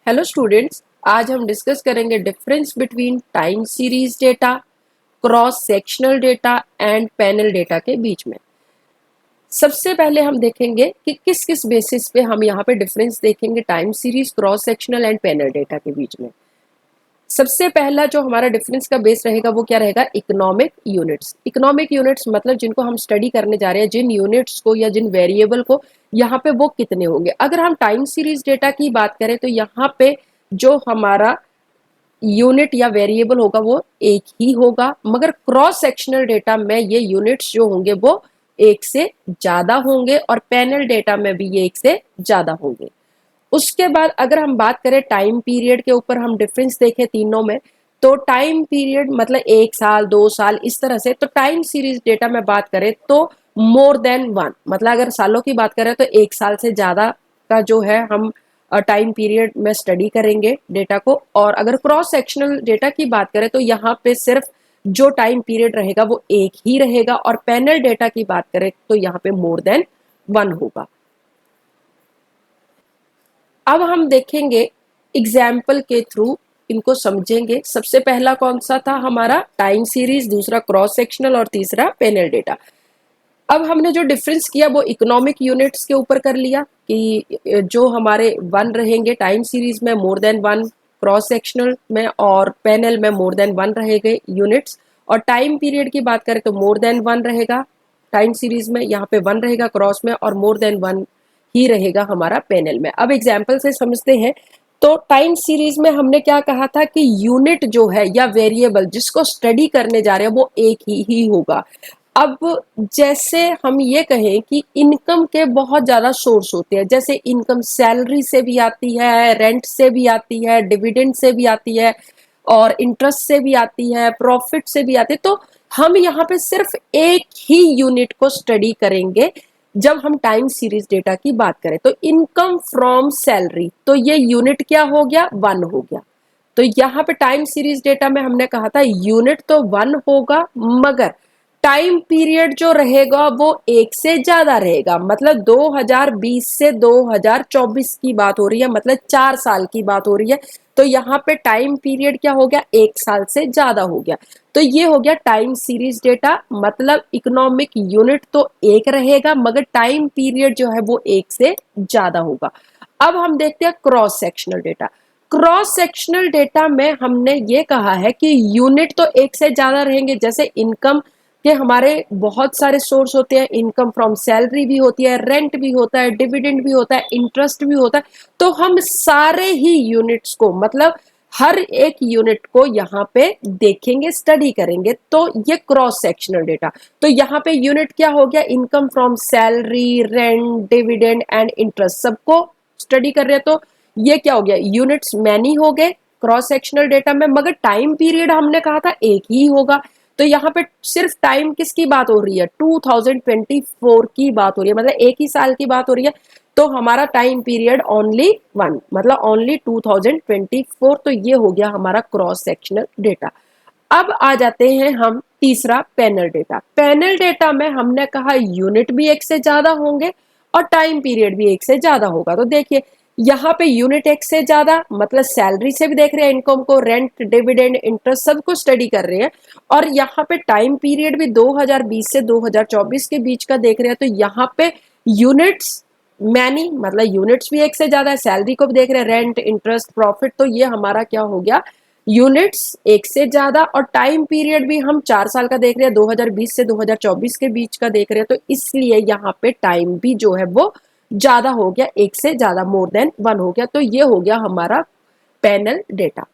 Hello students, आज हम discuss करेंगे difference between time series data, cross sectional data and panel data के बीच में। सबसे पहले हम देखेंगे कि किस किस बेसिस पे हम यहाँ पे डिफरेंस देखेंगे time series, cross sectional and panel data के बीच में। सबसे पहला जो हमारा डिफरेंस का बेस रहेगा वो क्या रहेगा? Economic units. इकोनॉमिक यूनिट्स मतलब जिनको हम स्टडी करने जा रहे हैं, जिन यूनिट्स को या जिन वेरिएबल को, यहाँ पे वो कितने होंगे। अगर हम टाइम सीरीज डेटा की बात करें तो यहाँ पे जो हमारा यूनिट या वेरिएबल होगा वो एक ही होगा, मगर क्रॉस सेक्शनल डेटा में ये यूनिट्स जो होंगे वो एक से ज्यादा होंगे और पैनल डेटा में भी ये एक से ज्यादा होंगे। उसके बाद अगर हम बात करें टाइम पीरियड के ऊपर, हम डिफरेंस देखें तीनों में, तो टाइम पीरियड मतलब 1 साल 2 साल इस तरह से। तो टाइम सीरीज डेटा में बात करें तो मोर देन वन, मतलब अगर सालों की बात करें तो 1 साल से ज्यादा का जो है हम टाइम पीरियड में स्टडी करेंगे डेटा को। और अगर क्रॉस सेक्शनल डेटा की बात करें तो यहाँ पे सिर्फ जो टाइम पीरियड रहेगा वो एक ही रहेगा, और पैनल डेटा की बात करें तो यहाँ पे मोर देन वन होगा। अब हम देखेंगे एग्जाम्पल के थ्रू, इनको समझेंगे। सबसे पहला कौन सा था? हमारा टाइम सीरीज, दूसरा क्रॉस सेक्शनल और तीसरा पैनल डेटा। अब हमने जो डिफरेंस किया वो इकोनॉमिक यूनिट्स के ऊपर कर लिया कि जो हमारे वन रहेंगे टाइम सीरीज में more than one, cross sectional में और पैनल में मोर देन वन रहेंगे यूनिट्स। और टाइम पीरियड की बात करें तो मोर देन वन रहेगा टाइम सीरीज में, यहाँ पे वन रहेगा क्रॉस में, और मोर देन वन ही रहेगा हमारा पैनल में। अब एग्जाम्पल से समझते हैं। तो टाइम सीरीज में हमने क्या कहा था कि यूनिट जो है या वेरिएबल जिसको स्टडी करने जा रहे हैं वो एक ही होगा। अब जैसे हम ये कहें कि इनकम के बहुत ज्यादा सोर्स होते हैं, जैसे इनकम सैलरी से भी आती है, रेंट से भी आती है, डिविडेंड से भी आती है, और इंटरेस्ट से भी आती है, प्रॉफिट से भी आती है। तो हम यहाँ पे सिर्फ एक ही यूनिट को स्टडी करेंगे जब हम टाइम सीरीज डेटा की बात करें। तो इनकम फ्रॉम सैलरी, तो ये यूनिट क्या हो गया? वन हो गया। तो यहाँ पे टाइम सीरीज डेटा में हमने कहा था यूनिट तो वन होगा, मगर टाइम पीरियड जो रहेगा वो एक से ज्यादा रहेगा। मतलब 2020 से 2024 की बात हो रही है, मतलब 4 साल की बात हो रही है। तो यहाँ पे टाइम पीरियड क्या हो गया? 1 साल से ज्यादा हो गया। तो ये हो गया टाइम सीरीज डेटा। मतलब इकोनॉमिक यूनिट तो एक रहेगा, मगर टाइम पीरियड जो है वो एक से ज्यादा होगा। अब हम देखते हैं cross sectional data. Cross sectional data में हमने ये कहा है कि यूनिट तो एक से ज्यादा रहेंगे। जैसे इनकम के हमारे बहुत सारे सोर्स होते हैं, इनकम फ्रॉम सैलरी भी होती है, रेंट भी होता है, डिविडेंड भी होता है, इंटरेस्ट भी होता है। तो हम सारे ही यूनिट्स को, मतलब हर एक यूनिट को यहाँ पे देखेंगे, स्टडी करेंगे। तो ये क्रॉस सेक्शनल डेटा। तो यहाँ पे यूनिट क्या हो गया? Income from salary, rent, dividend and interest, सबको स्टडी कर रहे हैं। तो ये क्या हो गया? यूनिट्स मैनी हो गए क्रॉस सेक्शनल डेटा में, मगर टाइम पीरियड हमने कहा था एक ही होगा। तो यहाँ पे सिर्फ टाइम किसकी बात हो रही है? 2024 की बात हो रही है, मतलब एक ही साल की बात हो रही है। तो हमारा टाइम पीरियड ओनली वन, मतलब ओनली 2024। तो ये हो गया हमारा क्रॉस सेक्शनल डेटा। अब आ जाते हैं हम तीसरा पैनल डेटा। पैनल डेटा में हमने कहा यूनिट भी एक से ज्यादा होंगे और टाइम पीरियड भी एक से ज्यादा होगा। तो देखिए यहाँ पे यूनिट एक से ज्यादा, मतलब सैलरी से भी देख रहे हैं, इनकम को, रेंट, डिविडेंड, इंटरेस्ट सबको स्टडी कर रहे हैं। और यहाँ पे टाइम पीरियड भी 2020 से 2024 के बीच का देख रहे हैं। तो यहाँ पे यूनिट्स मैनी, मतलब यूनिट्स भी एक से ज्यादा है, सैलरी को भी देख रहे हैं, रेंट, इंटरेस्ट, प्रॉफिट। तो ये हमारा क्या हो गया? यूनिट्स एक से ज्यादा। और टाइम पीरियड भी हम 4 साल का देख रहे हैं, 2020 से 2024 के बीच का देख रहे हैं। तो इसलिए यहाँ पे टाइम भी जो है वो ज्यादा हो गया, एक से ज्यादा, मोर देन वन हो गया। तो ये हो गया हमारा पैनल डेटा।